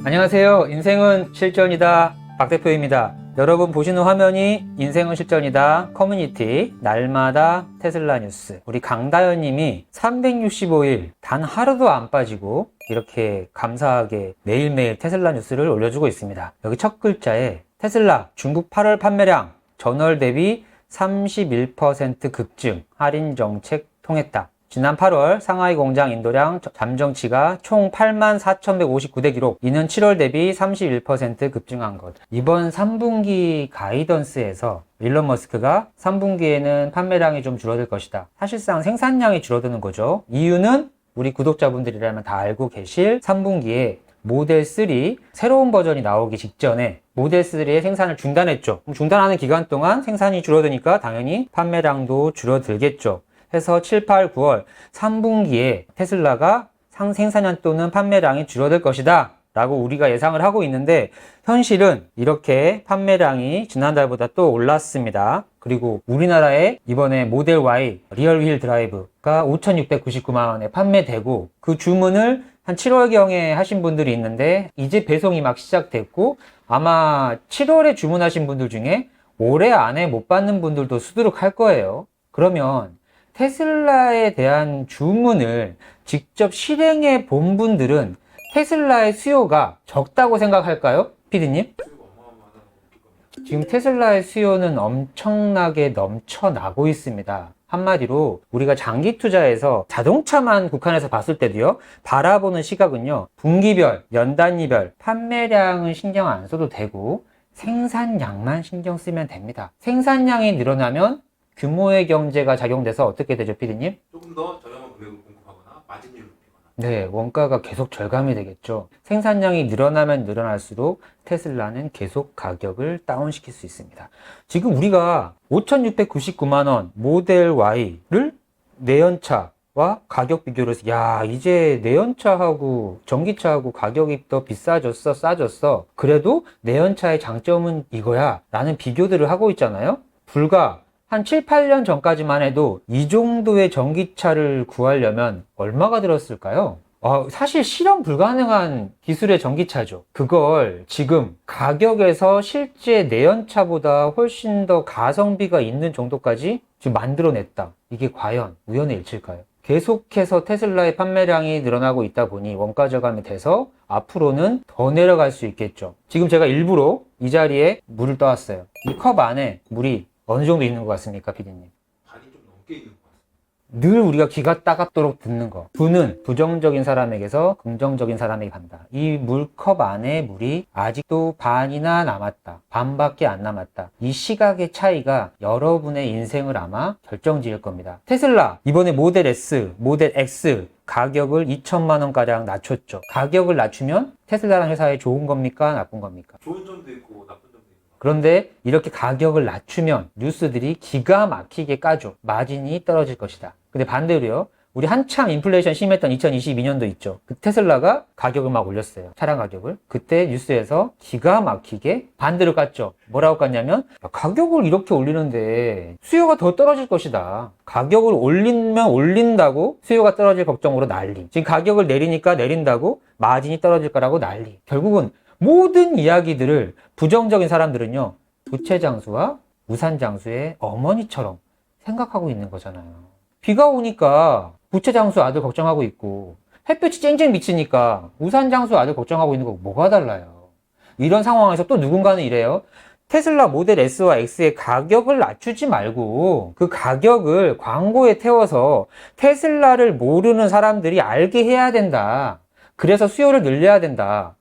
안녕하세요. 인생은 실전이다. 박 대표입니다. 여러분 보시는 화면이 인생은 실전이다 커뮤니티 날마다 테슬라 뉴스. 우리 강다현 님이 365일 단 하루도 안 빠지고 이렇게 감사하게 매일매일 테슬라 뉴스를 올려주고 있습니다. 여기 첫 글자에 테슬라 중국 8월 판매량 전월 대비 31% 급증 할인 정책 통했다. 지난 8월 상하이 공장 인도량 잠정치가 총 84,159대 기록. 이는 7월 대비 31% 급증한 것. 이번 3분기 가이던스에서 일론 머스크가 3분기에는 판매량이 좀 줄어들 것이다. 사실상 생산량이 줄어드는 거죠. 이유는 우리 구독자분들이라면 다 알고 계실 3분기에 모델 3 새로운 버전이 나오기 직전에 모델 3의 생산을 중단했죠. 중단하는 기간 동안 생산이 줄어드니까 당연히 판매량도 줄어들겠죠. 해서 7, 8, 9월 3분기에 테슬라가 생산량 또는 판매량이 줄어들 것이다 라고 우리가 예상을 하고 있는데, 현실은 이렇게 판매량이 지난달보다 또 올랐습니다. 그리고 우리나라에 이번에 모델 Y 리얼 휠 드라이브가 5,699만 원에 판매되고, 그 주문을 한 7월경에 하신 분들이 있는데 이제 배송이 막 시작됐고, 아마 7월에 주문하신 분들 중에 올해 안에 못 받는 분들도 수두룩할 거예요. 그러면 테슬라에 대한 주문을 직접 실행해 본 분들은 테슬라의 수요가 적다고 생각할까요? 피디님? 지금 테슬라의 수요는 엄청나게 넘쳐나고 있습니다. 한마디로 우리가 장기 투자에서 자동차만 국한해서 봤을 때도요, 바라보는 시각은요, 분기별, 연단위별 판매량은 신경 안 써도 되고 생산량만 신경 쓰면 됩니다. 생산량이 늘어나면 규모의 경제가 작용돼서 어떻게 되죠, 피디님? 조금 더 저렴한 금액을 공급하거나 마진율을 높이거나. 네, 원가가 계속 절감이 되겠죠. 생산량이 늘어나면 늘어날수록 테슬라는 계속 가격을 다운시킬 수 있습니다. 지금 우리가 5,699만 원 모델 Y를 내연차와 가격 비교를 해서, 야, 이제 내연차하고 전기차하고 가격이 더 비싸졌어, 싸졌어. 그래도 내연차의 장점은 이거야 라는 비교들을 하고 있잖아요. 불과 한 7, 8년 전까지만 해도 이 정도의 전기차를 구하려면 얼마가 들었을까요? 사실 실현 불가능한 기술의 전기차죠. 그걸 지금 가격에서 실제 내연차보다 훨씬 더 가성비가 있는 정도까지 지금 만들어냈다. 이게 과연 우연의 일치일까요? 계속해서 테슬라의 판매량이 늘어나고 있다 보니 원가 저감이 돼서 앞으로는 더 내려갈 수 있겠죠. 지금 제가 일부러 이 자리에 물을 떠왔어요. 이 컵 안에 물이 어느 정도 있는 것 같습니까, 피디님? 반이 좀 넘게 있는 것 같습니다. 늘 우리가 귀가 따갑도록 듣는 거. 부는 부정적인 사람에게서 긍정적인 사람에게 간다. 이 물컵 안에 물이 아직도 반이나 남았다. 반밖에 안 남았다. 이 시각의 차이가 여러분의 인생을 아마 결정지을 겁니다. 테슬라, 이번에 모델 S, 모델 X 가격을 2천만 원가량 낮췄죠. 가격을 낮추면 테슬라라는 회사에 좋은 겁니까? 나쁜 겁니까? 좋은 점도 있고 나쁜 점도 있는 것 같아요. 그런데 이렇게 가격을 낮추면 뉴스들이 기가 막히게 까죠. 마진이 떨어질 것이다. 근데 반대로요, 우리 한참 인플레이션 심했던 2022년도 있죠. 그 테슬라가 가격을 막 올렸어요. 차량 가격을. 그때 뉴스에서 기가 막히게 반대로 깠죠. 뭐라고 깠냐면, 야, 가격을 이렇게 올리는데 수요가 더 떨어질 것이다. 가격을 올리면 올린다고 수요가 떨어질 걱정으로 난리. 지금 가격을 내리니까 내린다고 마진이 떨어질 거라고 난리. 결국은 모든 이야기들을 부정적인 사람들은요, 부채장수와 우산장수의 어머니처럼 생각하고 있는 거잖아요. 비가 오니까 부채장수 아들 걱정하고 있고, 햇볕이 쨍쨍 비치니까 우산장수 아들 걱정하고 있는 거 뭐가 달라요? 이런 상황에서 또 누군가는 이래요. 테슬라 모델 S와 X의 가격을 낮추지 말고 그 가격을 광고에 태워서 테슬라를 모르는 사람들이 알게 해야 된다. 그래서 수요를 늘려야 된다.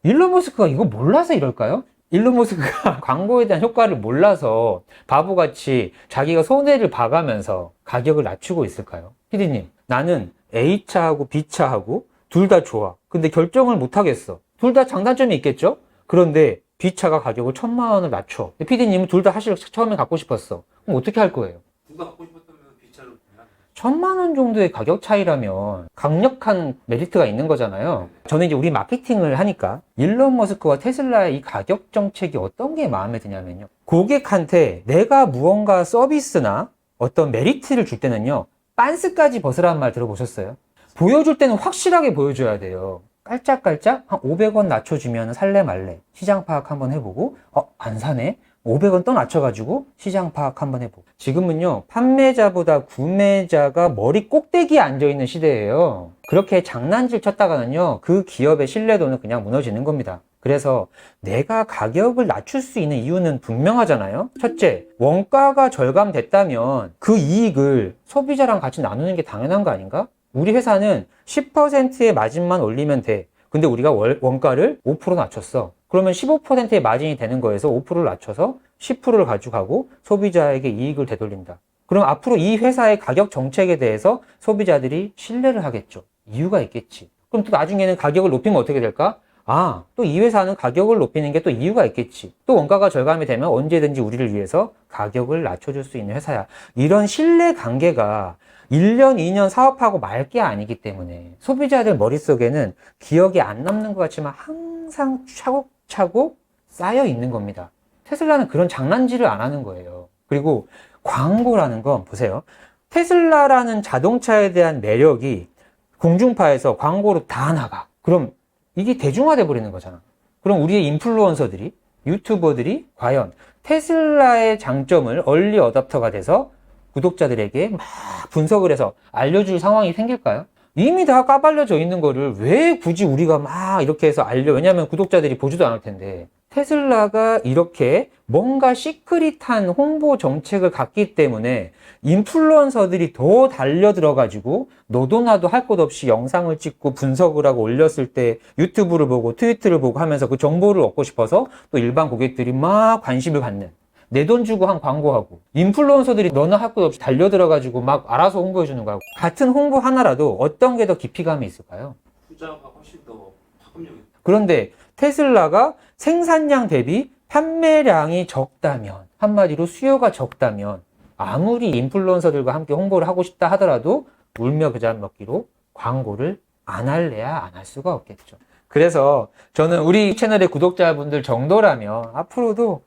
일론 머스크가 이거 몰라서 이럴까요? 일론 머스크가 광고에 대한 효과를 몰라서 바보같이 자기가 손해를 봐가면서 가격을 낮추고 있을까요? 피디님, 나는 A차하고 B차하고 둘 다 좋아. 근데 결정을 못 하겠어. 둘 다 장단점이 있겠죠? 그런데 B차가 가격을 1,000만 원을 낮춰. 피디님은 둘 다 사실 처음에 갖고 싶었어. 그럼 어떻게 할 거예요? 둘 다 갖고 싶었다면 B차를 구매하는 1,000만 원 정도의 가격 차이라면 강력한 메리트가 있는 거잖아요. 저는 이제 우리 마케팅을 하니까 일론 머스크와 테슬라의 이 가격 정책이 어떤 게 마음에 드냐면요, 고객한테 내가 무언가 서비스나 어떤 메리트를 줄 때는요, 빤스까지 벗으라는 말 들어보셨어요? 보여줄 때는 확실하게 보여줘야 돼요. 깔짝깔짝 한 500원 낮춰주면 살래 말래 시장 파악 한번 해보고 안 사네? 500원 또 낮춰가지고 시장 파악 한번 해보고. 지금은요, 판매자보다 구매자가 머리 꼭대기에 앉아있는 시대예요. 그렇게 장난질 쳤다가는요, 그 기업의 신뢰도는 그냥 무너지는 겁니다. 그래서 내가 가격을 낮출 수 있는 이유는 분명하잖아요. 첫째, 원가가 절감됐다면 그 이익을 소비자랑 같이 나누는 게 당연한 거 아닌가? 우리 회사는 10%의 마진만 올리면 돼. 근데 우리가 원가를 5% 낮췄어. 그러면 15%의 마진이 되는 거에서 5%를 낮춰서 10%를 가져가고 소비자에게 이익을 되돌린다. 그럼 앞으로 이 회사의 가격 정책에 대해서 소비자들이 신뢰를 하겠죠. 이유가 있겠지. 그럼 또 나중에는 가격을 높이면 어떻게 될까? 또 이 회사는 가격을 높이는 게 또 이유가 있겠지. 또 원가가 절감이 되면 언제든지 우리를 위해서 가격을 낮춰줄 수 있는 회사야. 이런 신뢰 관계가 1년, 2년 사업하고 말 게 아니기 때문에 소비자들 머릿속에는 기억이 안 남는 것 같지만 항상 차곡차곡 쌓여 있는 겁니다. 테슬라는 그런 장난질을 안 하는 거예요. 그리고 광고라는 건 보세요. 테슬라라는 자동차에 대한 매력이 공중파에서 광고로 다 나가. 그럼 이게 대중화돼 버리는 거잖아. 그럼 우리의 인플루언서들이, 유튜버들이 과연 테슬라의 장점을 얼리 어답터가 돼서 구독자들에게 막 분석을 해서 알려줄 상황이 생길까요? 이미 다 까발려져 있는 거를 왜 굳이 우리가 막 이렇게 해서 왜냐면 구독자들이 보지도 않을 텐데. 테슬라가 이렇게 뭔가 시크릿한 홍보 정책을 갖기 때문에 인플루언서들이 더 달려들어가지고 너도 나도 할 것 없이 영상을 찍고 분석을 하고 올렸을 때 유튜브를 보고 트위터를 보고 하면서 그 정보를 얻고 싶어서 또 일반 고객들이 막 관심을 갖는, 내 돈 주고 한 광고하고 인플루언서들이 너나 할 것 없이 달려들어가지고 막 알아서 홍보해주는 거하고 같은 홍보 하나라도 어떤 게 더 깊이감이 있을까요? 후자가 훨씬 더 파급력이 있다. 그런데 테슬라가 생산량 대비 판매량이 적다면, 한마디로 수요가 적다면 아무리 인플루언서들과 함께 홍보를 하고 싶다 하더라도 울며 겨자 먹기로 광고를 안 할래야 안 할 수가 없겠죠. 그래서 저는 우리 채널의 구독자분들 정도라면 앞으로도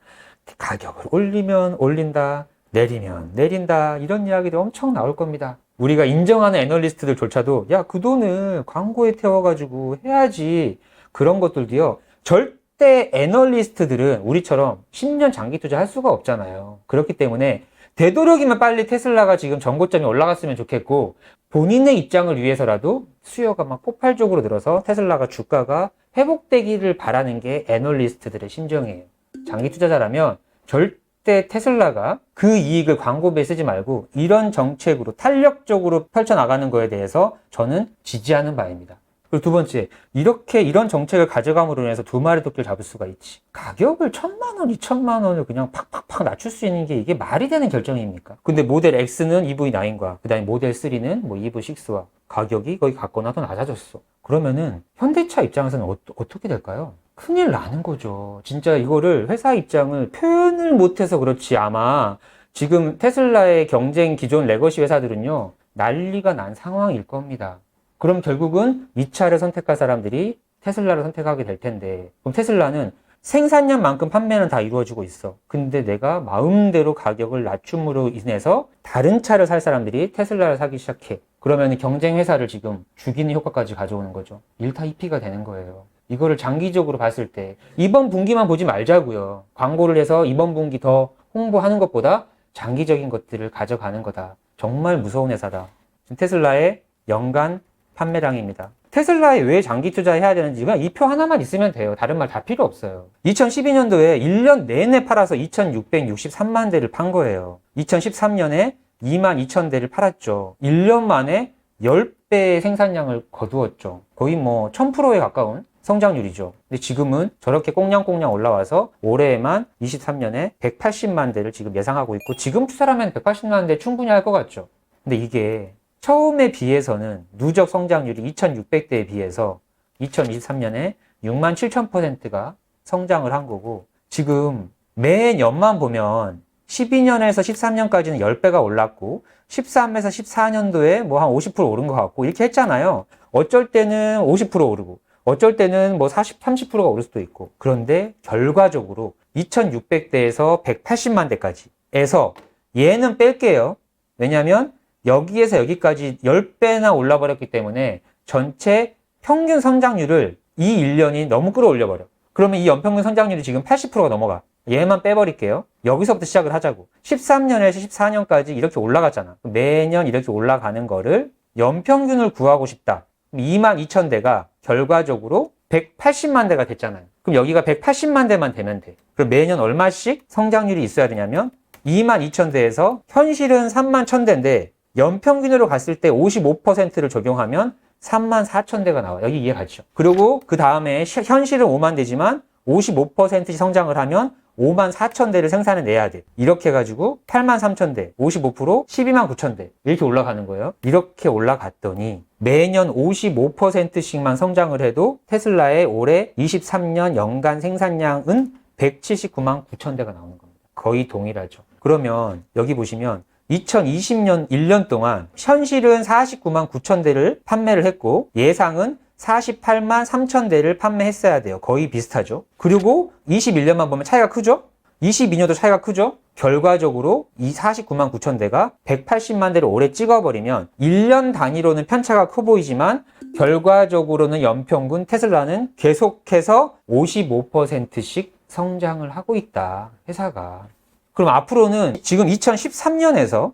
가격을 올리면 올린다, 내리면 내린다, 이런 이야기도 엄청 나올 겁니다. 우리가 인정하는 애널리스트들조차도 야, 그 돈을 광고에 태워가지고 해야지, 그런 것들도요, 절대 애널리스트들은 우리처럼 10년 장기 투자할 수가 없잖아요. 그렇기 때문에 되도록이면 빨리 테슬라가 지금 정고점이 올라갔으면 좋겠고, 본인의 입장을 위해서라도 수요가 막 폭발적으로 늘어서 테슬라가 주가가 회복되기를 바라는 게 애널리스트들의 심정이에요. 장기 투자자라면 절대 테슬라가 그 이익을 광고비에 쓰지 말고 이런 정책으로 탄력적으로 펼쳐나가는 거에 대해서 저는 지지하는 바입니다. 그리고 두 번째, 이런 정책을 가져감으로 인해서 두 마리 토끼를 잡을 수가 있지. 가격을 1,000만 원, 2,000만 원을 그냥 팍팍팍 낮출 수 있는 게 이게 말이 되는 결정입니까? 근데 모델 X는 EV9과 그 다음에 모델 3는 뭐 EV6와 가격이 거의 같거나 더 낮아졌어. 그러면은 현대차 입장에서는 어떻게 될까요? 큰일 나는 거죠. 진짜 이거를 회사 입장을 표현을 못해서 그렇지, 아마 지금 테슬라의 경쟁 기존 레거시 회사들은요, 난리가 난 상황일 겁니다. 그럼 결국은 이 차를 선택할 사람들이 테슬라를 선택하게 될 텐데, 그럼 테슬라는 생산량만큼 판매는 다 이루어지고 있어. 근데 내가 마음대로 가격을 낮춤으로 인해서 다른 차를 살 사람들이 테슬라를 사기 시작해. 그러면 경쟁 회사를 지금 죽이는 효과까지 가져오는 거죠. 1타 2피가 되는 거예요. 이거를 장기적으로 봤을 때 이번 분기만 보지 말자고요. 광고를 해서 이번 분기 더 홍보하는 것보다 장기적인 것들을 가져가는 거다. 정말 무서운 회사다. 지금 테슬라의 연간 판매량입니다. 테슬라에 왜 장기 투자해야 되는지 그냥 이 표 하나만 있으면 돼요. 다른 말 다 필요 없어요. 2012년도에 1년 내내 팔아서 2,663만 대를 판 거예요. 2013년에 22,000대를 팔았죠. 1년 만에 10배의 생산량을 거두었죠. 거의 뭐 1000%에 가까운 성장률이죠. 근데 지금은 저렇게 꽁냥꽁냥 올라와서 올해에만 23년에 180만 대를 지금 예상하고 있고, 지금 투자라면 180만 대 충분히 할 것 같죠. 근데 이게 처음에 비해서는 누적 성장률이 2,600대에 비해서 2023년에 67,000%가 성장을 한 거고, 지금 매년만 보면 12년에서 13년까지는 10배가 올랐고 13에서 14년도에 뭐 한 50% 오른 것 같고 이렇게 했잖아요. 어쩔 때는 50% 오르고 어쩔 때는 뭐 40, 30%가 오를 수도 있고. 그런데 결과적으로 2,600대에서 180만 대까지 에서 얘는 뺄게요. 왜냐하면 여기에서 여기까지 10배나 올라버렸기 때문에 전체 평균 성장률을 이 1년이 너무 끌어올려버려. 그러면 이 연평균 성장률이 지금 80%가 넘어가. 얘만 빼버릴게요. 여기서부터 시작을 하자고. 13년에서 14년까지 이렇게 올라갔잖아. 매년 이렇게 올라가는 거를 연평균을 구하고 싶다. 22,000대가 결과적으로 180만 대가 됐잖아요. 그럼 여기가 180만 대만 되면 돼. 그럼 매년 얼마씩 성장률이 있어야 되냐면 22,000대에서 현실은 31,000대인데 연평균으로 갔을 때 55%를 적용하면 34,000대가 나와. 여기 이해 가죠? 그리고 그 다음에 현실은 5만 대지만 55%씩 성장을 하면 54,000대를 생산해 내야 돼. 이렇게 해가지고 83,000대, 55%, 129,000대 이렇게 올라가는 거예요. 이렇게 올라갔더니 매년 55%씩만 성장을 해도 테슬라의 올해 23년 연간 생산량은 179만 9천 대가 나오는 겁니다. 거의 동일하죠. 그러면 여기 보시면 2020년 1년 동안 현실은 49만 9천 대를 판매를 했고 예상은 48만 3천 대를 판매했어야 돼요. 거의 비슷하죠. 그리고 21년만 보면 차이가 크죠? 22년도 차이가 크죠? 결과적으로 이 49만 9천 대가 180만 대를 올해 찍어버리면 1년 단위로는 편차가 커 보이지만 결과적으로는 연평균 테슬라는 계속해서 55%씩 성장을 하고 있다. 회사가. 그럼 앞으로는 지금 2013년에서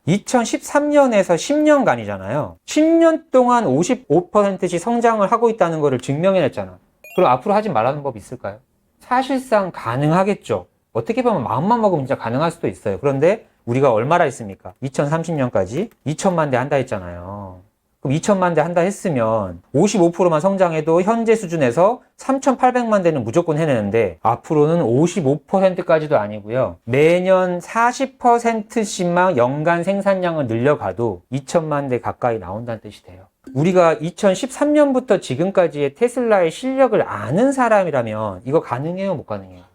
10년간이잖아요. 10년 동안 55%씩 성장을 하고 있다는 것을 증명해냈잖아. 그럼 앞으로 하지 말라는 법이 있을까요? 사실상 가능하겠죠. 어떻게 보면 마음만 먹으면 진짜 가능할 수도 있어요. 그런데 우리가 얼마나 했습니까? 2030년까지 2천만 대 한다 했잖아요. 그럼 2천만 대 한다 했으면 55%만 성장해도 현재 수준에서 3,800만 대는 무조건 해내는데 앞으로는 55%까지도 아니고요. 매년 40%씩만 연간 생산량을 늘려가도 2천만 대 가까이 나온다는 뜻이 돼요. 우리가 2013년부터 지금까지의 테슬라의 실력을 아는 사람이라면 이거 가능해요? 못 가능해요?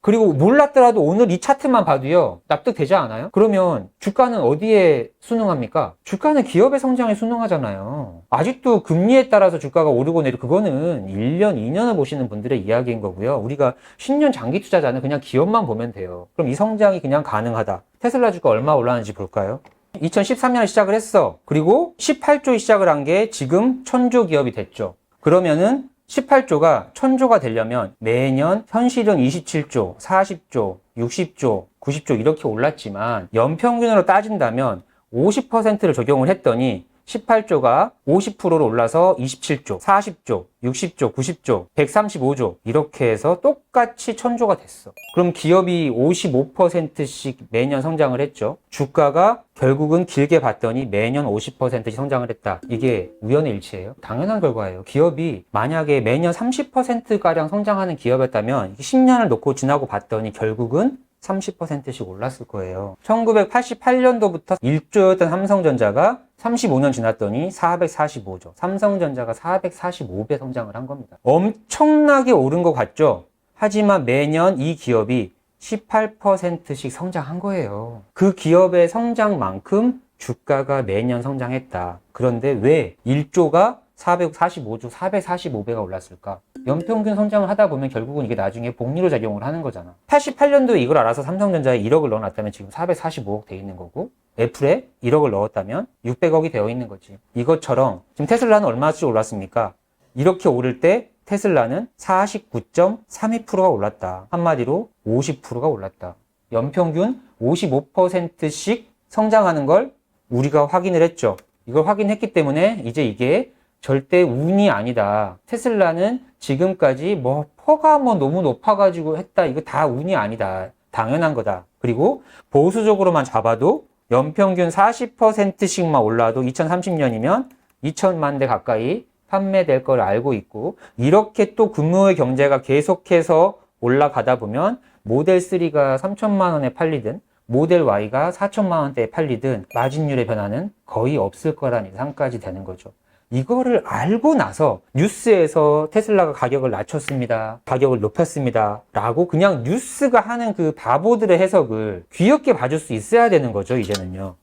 그리고 몰랐더라도 오늘 이 차트만 봐도요 납득되지 않아요? 그러면 주가는 어디에 순응합니까? 주가는 기업의 성장에 순응하잖아요. 아직도 금리에 따라서 주가가 오르고 내리고 그거는 1년, 2년을 보시는 분들의 이야기인 거고요. 우리가 10년 장기 투자자는 그냥 기업만 보면 돼요. 그럼 이 성장이 그냥 가능하다. 테슬라 주가 얼마 올랐는지 볼까요? 2013년에 시작을 했어. 그리고 18조에 시작을 한 게 지금 1000조 기업이 됐죠. 그러면은 18조가 1000조가 되려면 매년 현실은 27조, 40조, 60조, 90조 이렇게 올랐지만 연평균으로 따진다면 50%를 적용을 했더니 18조가 50%로 올라서 27조, 40조, 60조, 90조, 135조 이렇게 해서 똑같이 1000조가 됐어. 그럼 기업이 55%씩 매년 성장을 했죠. 주가가 결국은 길게 봤더니 매년 50%씩 성장을 했다. 이게 우연의 일치예요? 당연한 결과예요. 기업이 만약에 매년 30%가량 성장하는 기업이었다면 10년을 놓고 지나고 봤더니 결국은 30%씩 올랐을 거예요. 1988년도부터 1조였던 삼성전자가 35년 지났더니 445조. 삼성전자가 445배 성장을 한 겁니다. 엄청나게 오른 것 같죠? 하지만 매년 이 기업이 18%씩 성장한 거예요. 그 기업의 성장만큼 주가가 매년 성장했다. 그런데 왜 1조가 445조, 445배가 올랐을까? 연평균 성장을 하다 보면 결국은 이게 나중에 복리로 작용을 하는 거잖아. 88년도에 이걸 알아서 삼성전자에 1억을 넣어놨다면 지금 445억 돼 있는 거고 애플에 1억을 넣었다면 600억이 되어 있는 거지. 이것처럼 지금 테슬라는 얼마씩 올랐습니까? 이렇게 오를 때 테슬라는 49.32%가 올랐다. 한마디로 50%가 올랐다. 연평균 55%씩 성장하는 걸 우리가 확인을 했죠. 이걸 확인했기 때문에 이제 이게 절대 운이 아니다. 테슬라는 지금까지 퍼가 너무 높아가지고 했다. 이거 다 운이 아니다. 당연한 거다. 그리고 보수적으로만 잡아도 연평균 40%씩만 올라도 2030년이면 2천만 대 가까이 판매될 걸 알고 있고 이렇게 또 금융의 경제가 계속해서 올라가다 보면 모델 3가 3천만 원에 팔리든 모델 Y가 4천만 원대에 팔리든 마진율의 변화는 거의 없을 거라는 예상까지 되는 거죠. 이거를 알고 나서 뉴스에서 테슬라가 가격을 낮췄습니다. 가격을 높였습니다. 라고 그냥 뉴스가 하는 그 바보들의 해석을 귀엽게 봐줄 수 있어야 되는 거죠, 이제는요.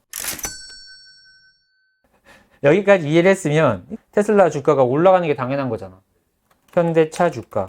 여기까지 이해를 했으면 테슬라 주가가 올라가는 게 당연한 거잖아. 현대차 주가.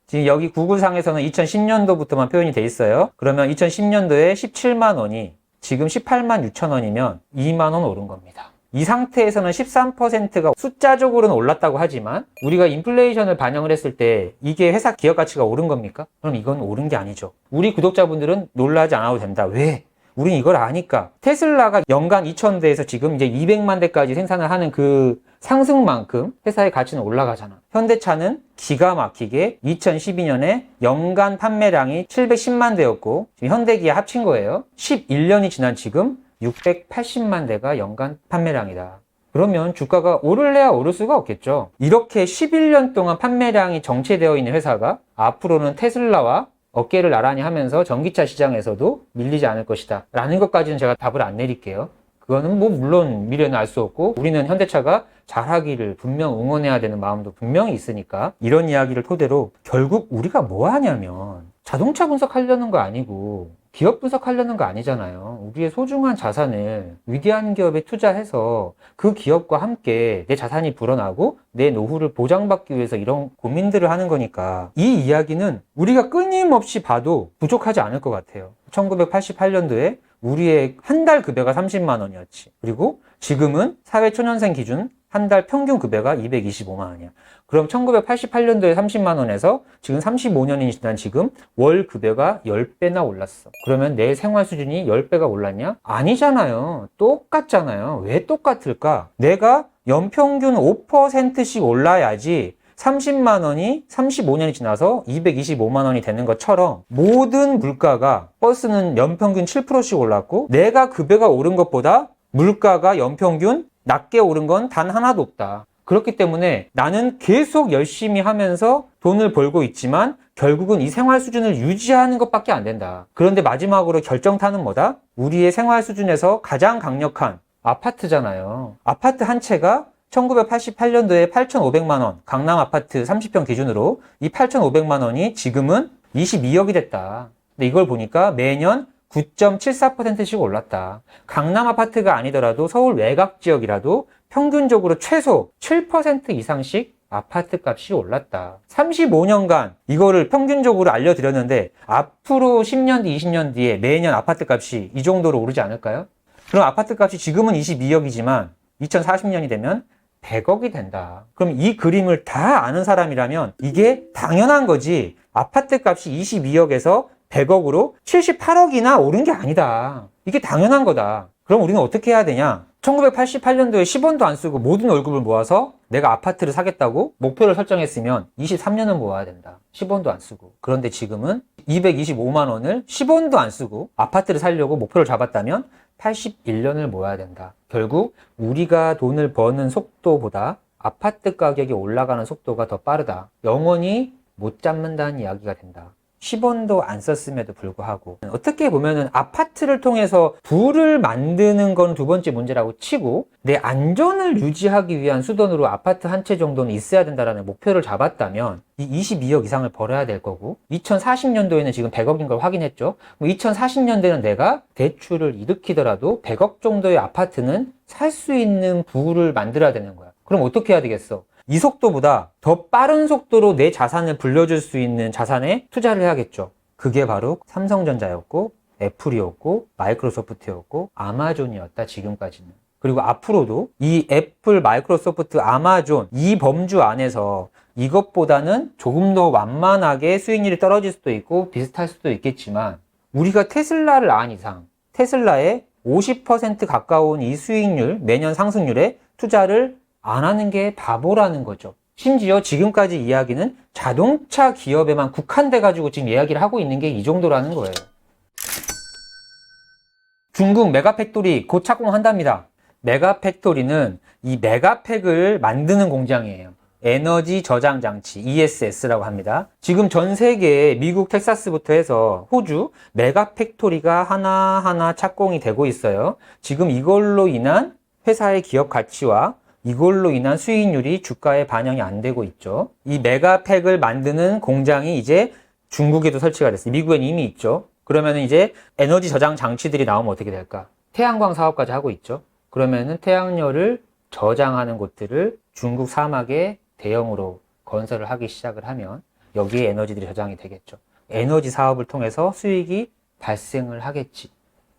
지금 여기 구글상에서는 2010년도부터만 표현이 돼 있어요. 그러면 2010년도에 17만 원이 지금 18만 6천 원이면 2만 원 오른 겁니다. 이 상태에서는 13%가 숫자적으로는 올랐다고 하지만 우리가 인플레이션을 반영을 했을 때 이게 회사 기업 가치가 오른 겁니까? 그럼 이건 오른 게 아니죠. 우리 구독자분들은 놀라지 않아도 된다. 왜? 우린 이걸 아니까. 테슬라가 연간 2,000대에서 지금 이제 200만 대까지 생산을 하는 그 상승만큼 회사의 가치는 올라가잖아. 현대차는 기가 막히게 2012년에 연간 판매량이 710만 대였고 지금 현대기아 합친 거예요. 11년이 지난 지금 680만 대가 연간 판매량이다. 그러면 주가가 오를래야 오를 수가 없겠죠. 이렇게 11년 동안 판매량이 정체되어 있는 회사가 앞으로는 테슬라와 어깨를 나란히 하면서 전기차 시장에서도 밀리지 않을 것이다 라는 것까지는 제가 답을 안 내릴게요. 그거는 뭐 물론 미래는 알 수 없고 우리는 현대차가 잘하기를 분명 응원해야 되는 마음도 분명히 있으니까 이런 이야기를 토대로 결국 우리가 뭐 하냐면 자동차 분석하려는 거 아니고 기업 분석하려는 거 아니잖아요. 우리의 소중한 자산을 위대한 기업에 투자해서 그 기업과 함께 내 자산이 불어나고 내 노후를 보장받기 위해서 이런 고민들을 하는 거니까 이 이야기는 우리가 끊임없이 봐도 부족하지 않을 것 같아요. 1988년도에 우리의 한 달 급여가 30만 원이었지. 그리고 지금은 사회초년생 기준 한 달 평균 급여가 225만 원이야. 그럼 1988년도에 30만 원에서 지금 35년이 지난 지금 월 급여가 10배나 올랐어. 그러면 내 생활 수준이 10배가 올랐냐? 아니잖아요. 똑같잖아요. 왜 똑같을까? 내가 연평균 5%씩 올라야지 30만 원이 35년이 지나서 225만 원이 되는 것처럼 모든 물가가 버스는 연평균 7%씩 올랐고 내가 급여가 오른 것보다 물가가 연평균 낮게 오른 건 단 하나도 없다. 그렇기 때문에 나는 계속 열심히 하면서 돈을 벌고 있지만 결국은 이 생활 수준을 유지하는 것밖에 안 된다. 그런데 마지막으로 결정타는 뭐다? 우리의 생활 수준에서 가장 강력한 아파트잖아요. 아파트 한 채가 1988년도에 8,500만 원, 강남 아파트 30평 기준으로 이 8,500만 원이 지금은 22억이 됐다. 근데 이걸 보니까 매년 9.74%씩 올랐다. 강남 아파트가 아니더라도 서울 외곽 지역이라도 평균적으로 최소 7% 이상씩 아파트 값이 올랐다. 35년간 이거를 평균적으로 알려드렸는데 앞으로 10년 뒤, 20년 뒤에 매년 아파트 값이 이 정도로 오르지 않을까요? 그럼 아파트 값이 지금은 22억이지만 2040년이 되면 100억이 된다. 그럼 이 그림을 다 아는 사람이라면 이게 당연한 거지. 아파트 값이 22억에서 100억으로 78억이나 오른 게 아니다. 이게 당연한 거다. 그럼 우리는 어떻게 해야 되냐? 1988년도에 10원도 안 쓰고 모든 월급을 모아서 내가 아파트를 사겠다고 목표를 설정했으면 23년은 모아야 된다. 10원도 안 쓰고. 그런데 지금은 225만 원을 10원도 안 쓰고 아파트를 사려고 목표를 잡았다면 81년을 모아야 된다. 결국 우리가 돈을 버는 속도보다 아파트 가격이 올라가는 속도가 더 빠르다. 영원히 못 잡는다는 이야기가 된다. 10원도 안 썼음에도 불구하고 어떻게 보면은 아파트를 통해서 부를 만드는 건 두 번째 문제라고 치고 내 안전을 유지하기 위한 수단으로 아파트 한 채 정도는 있어야 된다라는 목표를 잡았다면 이 22억 이상을 벌어야 될 거고 2040년도에는 지금 100억인 걸 확인했죠. 2040년대는 내가 대출을 일으키더라도 100억 정도의 아파트는 살 수 있는 부를 만들어야 되는 거야. 그럼 어떻게 해야 되겠어? 이 속도보다 더 빠른 속도로 내 자산을 불려줄 수 있는 자산에 투자를 해야겠죠. 그게 바로 삼성전자였고 애플이었고 마이크로소프트였고 아마존이었다 지금까지는. 그리고 앞으로도 이 애플, 마이크로소프트, 아마존 이 범주 안에서 이것보다는 조금 더 완만하게 수익률이 떨어질 수도 있고 비슷할 수도 있겠지만 우리가 테슬라를 안 이상 테슬라의 50% 가까운 이 수익률, 매년 상승률에 투자를 안 하는 게 바보라는 거죠. 심지어 지금까지 이야기는 자동차 기업에만 국한돼 가지고 지금 이야기를 하고 있는 게 이 정도라는 거예요. 중국 메가팩토리 곧 착공한답니다. 메가팩토리는 이 메가팩을 만드는 공장이에요. 에너지 저장 장치 ESS라고 합니다. 지금 전 세계 미국 텍사스부터 해서 호주 메가팩토리가 하나하나 착공이 되고 있어요. 지금 이걸로 인한 회사의 기업 가치와 이걸로 인한 수익률이 주가에 반영이 안 되고 있죠. 이 메가팩을 만드는 공장이 이제 중국에도 설치가 됐어요. 미국엔 이미 있죠. 그러면 이제 에너지 저장 장치들이 나오면 어떻게 될까? 태양광 사업까지 하고 있죠. 그러면은 태양열을 저장하는 곳들을 중국 사막에 대형으로 건설을 하기 시작을 하면 여기에 에너지들이 저장이 되겠죠. 에너지 사업을 통해서 수익이 발생을 하겠지.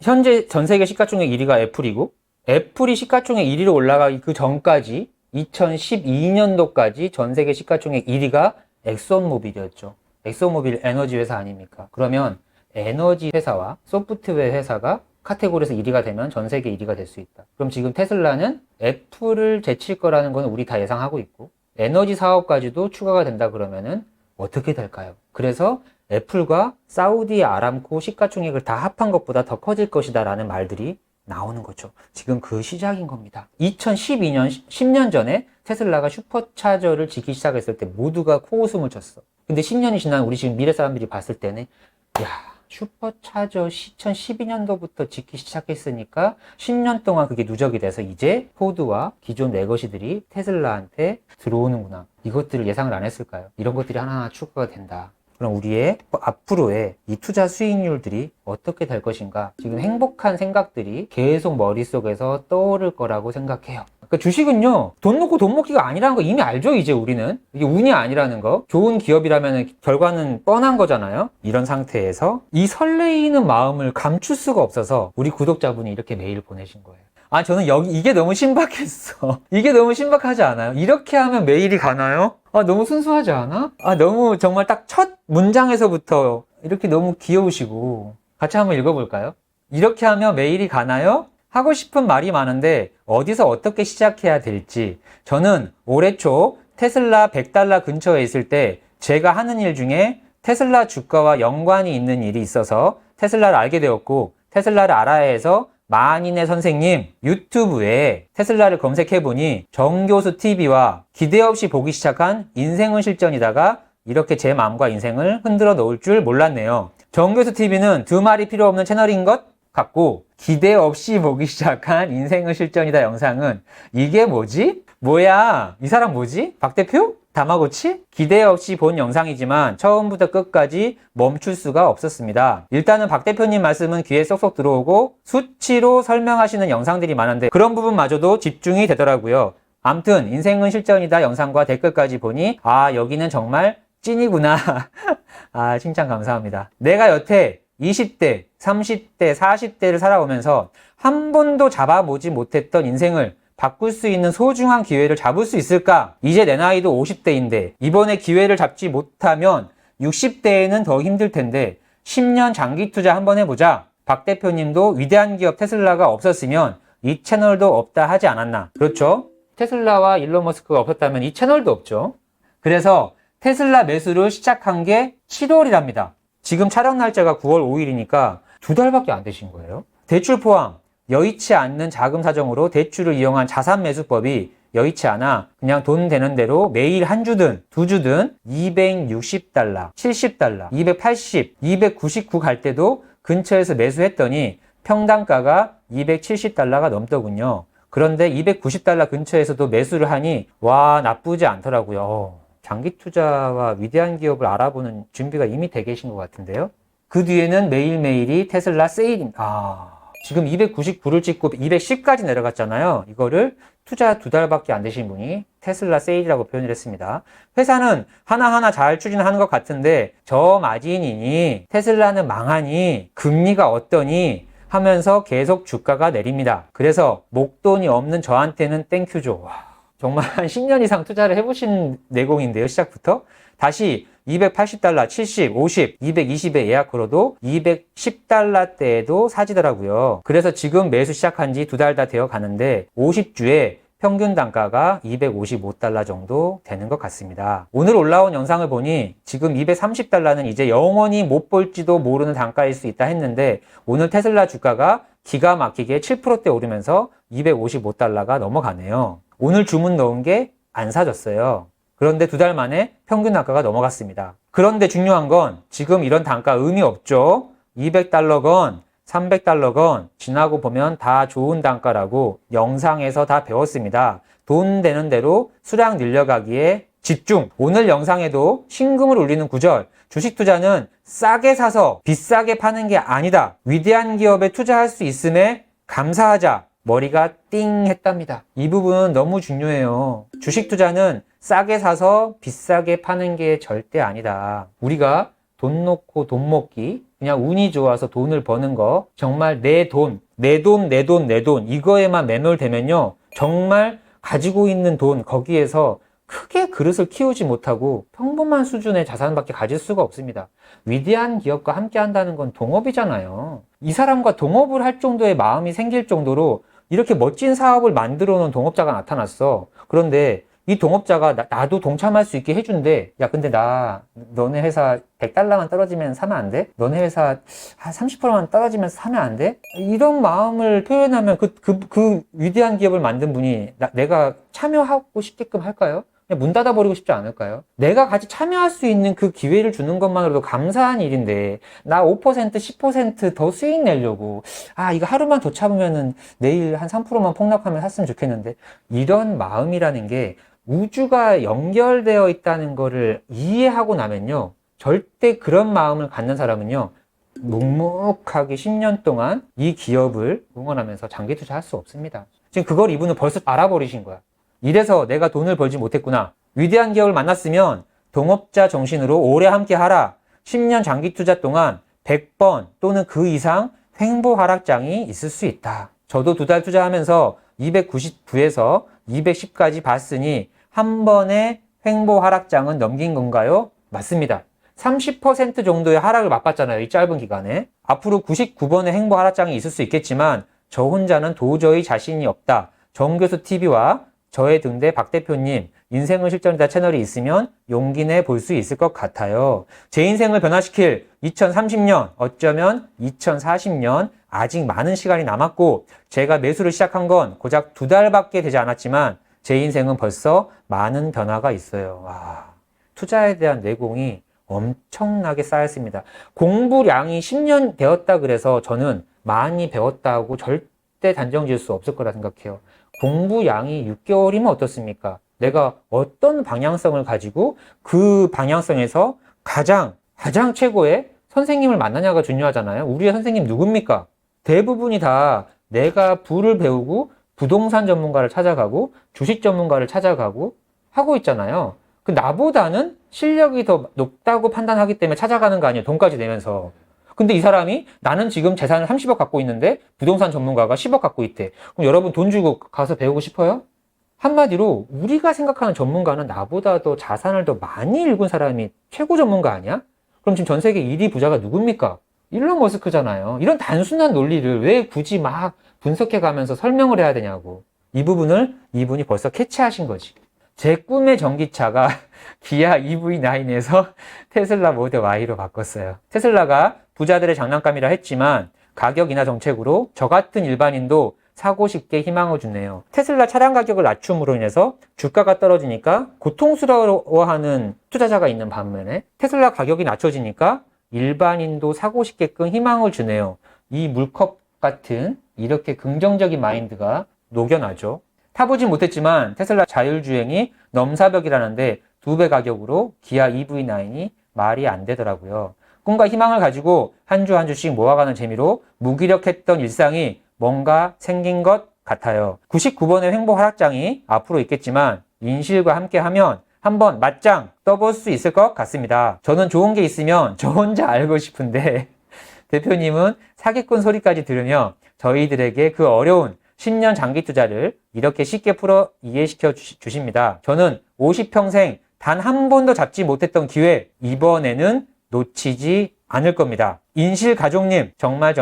현재 전 세계 시가총액 1위가 애플이고 애플이 시가총액 1위로 올라가기 그 전까지 2012년도까지 전 세계 시가총액 1위가 엑손모빌이었죠. 엑소모빌 에너지 회사 아닙니까? 그러면 에너지 회사와 소프트웨어 회사가 카테고리에서 1위가 되면 전 세계 1위가 될 수 있다. 그럼 지금 테슬라는 애플을 제칠 거라는 건 우리 다 예상하고 있고, 에너지 사업까지도 추가가 된다 그러면은 어떻게 될까요? 그래서 애플과 사우디 아람코 시가총액을 다 합한 것보다 더 커질 것이다 라는 말들이 나오는 거죠. 지금 그 시작인 겁니다. 2012년, 10년 전에 테슬라가 슈퍼차저를 짓기 시작했을 때 모두가 코웃음을 쳤어. 근데 10년이 지난 우리 지금 미래 사람들이 봤을 때는 야, 슈퍼차저 2012년도부터 짓기 시작했으니까 10년 동안 그게 누적이 돼서 이제 포드와 기존 레거시들이 테슬라한테 들어오는구나. 이것들을 예상을 안 했을까요? 이런 것들이 하나하나 추가가 된다. 그럼 우리의 앞으로의 이 투자 수익률들이 어떻게 될 것인가? 지금 행복한 생각들이 계속 머릿속에서 떠오를 거라고 생각해요. 그러니까 주식은요, 돈 놓고 돈 먹기가 아니라는 거 이미 알죠, 이제 우리는. 이게 운이 아니라는 거. 좋은 기업이라면 결과는 뻔한 거잖아요. 이런 상태에서 이 설레이는 마음을 감출 수가 없어서 우리 구독자분이 이렇게 메일 보내신 거예요. 아, 저는 이게 너무 신박했어. 이게 너무 신박하지 않아요? 이렇게 하면 메일이 가나요? 아, 너무 순수하지 않아? 아, 너무 정말 딱 첫 문장에서부터 이렇게 너무 귀여우시고. 같이 한번 읽어볼까요? 이렇게 하면 메일이 가나요? 하고 싶은 말이 많은데 어디서 어떻게 시작해야 될지. 저는 올해 초 테슬라 100달러 근처에 있을 때 제가 하는 일 중에 테슬라 주가와 연관이 있는 일이 있어서 테슬라를 알게 되었고, 테슬라를 알아야 해서 만인의 선생님 유튜브에 테슬라를 검색해보니 정교수 TV와 기대 없이 보기 시작한 인생은 실전이다가 이렇게 제 마음과 인생을 흔들어 놓을 줄 몰랐네요. 정교수 TV는 두 말이 필요 없는 채널인 것 같고, 기대 없이 보기 시작한 인생은 실전이다 영상은 이게 뭐지? 뭐야? 이 사람 뭐지? 박 대표? 다마고치? 기대 없이 본 영상이지만 처음부터 끝까지 멈출 수가 없었습니다. 일단은 박 대표님 말씀은 귀에 쏙쏙 들어오고 수치로 설명하시는 영상들이 많은데 그런 부분마저도 집중이 되더라고요. 암튼 인생은 실전이다 영상과 댓글까지 보니 아, 여기는 정말 찐이구나. 아, 칭찬 감사합니다. 내가 여태 20대, 30대, 40대를 살아오면서 한 번도 잡아보지 못했던 인생을 바꿀 수 있는 소중한 기회를 잡을 수 있을까? 이제 내 나이도 50대인데 이번에 기회를 잡지 못하면 60대에는 더 힘들 텐데 10년 장기 투자 한번 해보자. 박 대표님도 위대한 기업 테슬라가 없었으면 이 채널도 없다 하지 않았나? 그렇죠? 테슬라와 일론 머스크가 없었다면 이 채널도 없죠. 그래서 테슬라 매수를 시작한 게 7월이랍니다. 지금 촬영 날짜가 9월 5일이니까 2달밖에 안 되신 거예요. 대출 포함, 여의치 않는 자금 사정으로 대출을 이용한 자산 매수법이 여의치 않아 그냥 돈 되는 대로 매일 한 주든 두 주든 260달러, 70달러, 280, 299 갈 때도 근처에서 매수했더니 평당가가 270달러가 넘더군요. 그런데 290달러 근처에서도 매수를 하니 와, 나쁘지 않더라고요. 장기 투자와 위대한 기업을 알아보는 준비가 이미 돼 계신 것 같은데요. 그 뒤에는 매일매일이 테슬라 세일입니다. 지금 299를 찍고 210까지 내려갔잖아요. 이거를 투자 2달밖에 안 되신 분이 테슬라 세일이라고 표현을 했습니다. 회사는 하나하나 잘 추진하는 것 같은데 저마진이니 테슬라는 망하니 금리가 어떠니 하면서 계속 주가가 내립니다. 그래서 목돈이 없는 저한테는 땡큐죠. 와, 정말 한 10년 이상 투자를 해보신 내공인데요. 시작부터. 다시 280달러, 70, 50, 220에 예약 걸어도 210달러대에도 사지더라고요. 그래서 지금 매수 시작한 지 2달 다 되어 가는데 50주에 평균 단가가 255달러 정도 되는 것 같습니다. 오늘 올라온 영상을 보니 지금 230달러는 이제 영원히 못 볼지도 모르는 단가일 수 있다 했는데 오늘 테슬라 주가가 기가 막히게 7%대 오르면서 255달러가 넘어가네요. 오늘 주문 넣은 게 안 사졌어요. 그런데 2달 만에 평균 단가가 넘어갔습니다. 그런데 중요한 건 지금 이런 단가 의미 없죠. 200달러건 300달러건 지나고 보면 다 좋은 단가라고 영상에서 다 배웠습니다. 돈 되는 대로 수량 늘려가기에 집중. 오늘 영상에도 신금을 울리는 구절. 주식 투자는 싸게 사서 비싸게 파는 게 아니다. 위대한 기업에 투자할 수 있음에 감사하자. 머리가 띵 했답니다. 이 부분 너무 중요해요. 주식 투자는 싸게 사서 비싸게 파는 게 절대 아니다. 우리가 돈 놓고 돈 먹기, 그냥 운이 좋아서 돈을 버는 거, 정말 내 돈, 이거에만 매몰되면요, 정말 가지고 있는 돈, 거기에서 크게 그릇을 키우지 못하고 평범한 수준의 자산밖에 가질 수가 없습니다. 위대한 기업과 함께 한다는 건 동업이잖아요. 이 사람과 동업을 할 정도의 마음이 생길 정도로 이렇게 멋진 사업을 만들어 놓은 동업자가 나타났어. 그런데 이 동업자가 나도 동참할 수 있게 해준대. 야, 근데 너네 회사 100달러만 떨어지면 사면 안 돼? 너네 회사 한 30%만 떨어지면 사면 안 돼? 이런 마음을 표현하면 그 위대한 기업을 만든 분이 내가 참여하고 싶게끔 할까요? 그냥 문 닫아버리고 싶지 않을까요? 내가 같이 참여할 수 있는 그 기회를 주는 것만으로도 감사한 일인데, 나 5%, 10%더 수익 내려고, 이거 하루만 더 참으면은 내일 한 3%만 폭락하면 샀으면 좋겠는데, 이런 마음이라는 게 우주가 연결되어 있다는 거를 이해하고 나면요, 절대 그런 마음을 갖는 사람은요, 묵묵하게 10년 동안 이 기업을 응원하면서 장기 투자할 수 없습니다. 지금 그걸 이분은 벌써 알아버리신 거야. 이래서 내가 돈을 벌지 못했구나. 위대한 기업을 만났으면 동업자 정신으로 오래 함께 하라. 10년 장기 투자 동안 100번 또는 그 이상 횡보 하락장이 있을 수 있다. 저도 2달 투자하면서 299에서 210까지 봤으니 한 번의 횡보 하락장은 넘긴 건가요? 맞습니다. 30% 정도의 하락을 맛봤잖아요. 이 짧은 기간에. 앞으로 99번의 횡보 하락장이 있을 수 있겠지만 저 혼자는 도저히 자신이 없다. 정교수 TV와 저의 등대 박 대표님 인생은 실전이다 채널이 있으면 용기 내 볼 수 있을 것 같아요. 제 인생을 변화시킬 2030년, 어쩌면 2040년 아직 많은 시간이 남았고 제가 매수를 시작한 건 고작 2달밖에 되지 않았지만 제 인생은 벌써 많은 변화가 있어요. 와, 투자에 대한 내공이 엄청나게 쌓였습니다. 공부량이 10년 되었다 그래서 저는 많이 배웠다고 절대 단정 지을 수 없을 거라 생각해요. 공부량이 6개월이면 어떻습니까? 내가 어떤 방향성을 가지고 그 방향성에서 가장 최고의 선생님을 만나냐가 중요하잖아요. 우리의 선생님 누굽니까? 대부분이 다 내가 부를 배우고 부동산 전문가를 찾아가고 주식 전문가를 찾아가고 하고 있잖아요. 그 나보다는 실력이 더 높다고 판단하기 때문에 찾아가는 거 아니에요. 돈까지 내면서. 근데 이 사람이 나는 지금 재산을 30억 갖고 있는데 부동산 전문가가 10억 갖고 있대. 그럼 여러분 돈 주고 가서 배우고 싶어요? 한마디로 우리가 생각하는 전문가는 나보다 더 자산을 더 많이 읽은 사람이 최고 전문가 아니야? 그럼 지금 전 세계 1위 부자가 누굽니까? 일론 머스크잖아요. 이런 단순한 논리를 왜 굳이 막 분석해 가면서 설명을 해야 되냐고. 이 부분을 이분이 벌써 캐치하신 거지. 제 꿈의 전기차가 기아 EV9에서 테슬라 모델 Y로 바꿨어요. 테슬라가 부자들의 장난감이라 했지만 가격 인하 정책으로 저 같은 일반인도 사고 싶게 희망을 주네요. 테슬라 차량 가격을 낮춤으로 인해서 주가가 떨어지니까 고통스러워하는 투자자가 있는 반면에 테슬라 가격이 낮춰지니까 일반인도 사고 싶게끔 희망을 주네요. 이 물컵 같은 이렇게 긍정적인 마인드가 녹여나죠. 타보진 못했지만 테슬라 자율주행이 넘사벽이라는데 2배 가격으로 기아 EV9이 말이 안 되더라고요. 꿈과 희망을 가지고 한 주 한 주씩 모아가는 재미로 무기력했던 일상이 뭔가 생긴 것 같아요. 99번의 횡보 하락장이 앞으로 있겠지만 인실과 함께하면 한번 맞짱 떠볼 수 있을 것 같습니다. 저는 좋은 게 있으면 저 혼자 알고 싶은데 대표님은 사기꾼 소리까지 들으며 저희들에게 그 어려운 10년 장기 투자를 이렇게 쉽게 풀어 이해시켜 주십니다. 저는 50평생 단 한 번도 잡지 못했던 기회 이번에는 놓치지 않을 겁니다. 인실 가족님 정말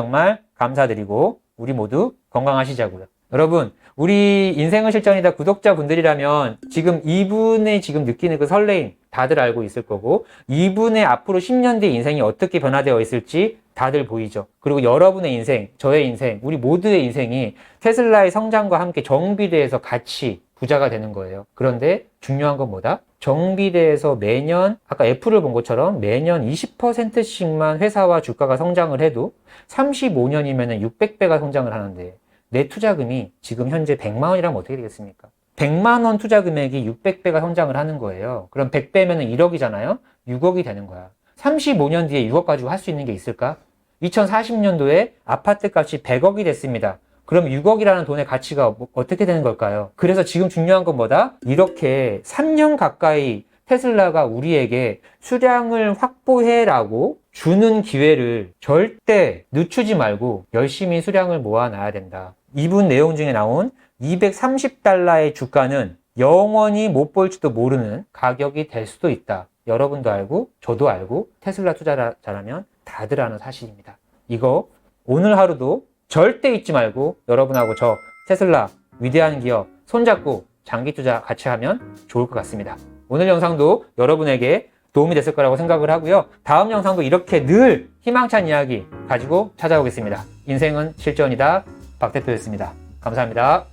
감사드리고 우리 모두 건강하시자고요. 여러분 우리 인생은 실전이다 구독자분들이라면 지금 이분의 지금 느끼는 그 설레임 다들 알고 있을 거고 이분의 앞으로 10년 뒤 인생이 어떻게 변화되어 있을지 다들 보이죠. 그리고 여러분의 인생, 저의 인생, 우리 모두의 인생이 테슬라의 성장과 함께 정비례해서 같이 부자가 되는 거예요. 그런데 중요한 건 뭐다? 정비례해서 매년 아까 애플을 본 것처럼 매년 20%씩만 회사와 주가가 성장을 해도 35년이면 600배가 성장을 하는데 내 투자금이 지금 현재 100만 원이라면 어떻게 되겠습니까? 100만 원 투자 금액이 600배가 성장을 하는 거예요. 그럼 100배면 1억이잖아요? 6억이 되는 거야. 35년 뒤에 6억 가지고 할 수 있는 게 있을까? 2040년도에 아파트 값이 100억이 됐습니다. 그럼 6억이라는 돈의 가치가 어떻게 되는 걸까요? 그래서 지금 중요한 건 뭐다? 이렇게 3년 가까이 테슬라가 우리에게 수량을 확보해라고 주는 기회를 절대 늦추지 말고 열심히 수량을 모아놔야 된다. 이분 내용 중에 나온 230달러의 주가는 영원히 못 볼지도 모르는 가격이 될 수도 있다. 여러분도 알고 저도 알고 테슬라 투자자라면 다들 아는 사실입니다. 이거 오늘 하루도 절대 잊지 말고 여러분하고 저 테슬라 위대한 기업 손잡고 장기 투자 같이 하면 좋을 것 같습니다. 오늘 영상도 여러분에게 도움이 됐을 거라고 생각을 하고요. 다음 영상도 이렇게 늘 희망찬 이야기 가지고 찾아오겠습니다. 인생은 실전이다. 박 대표였습니다. 감사합니다.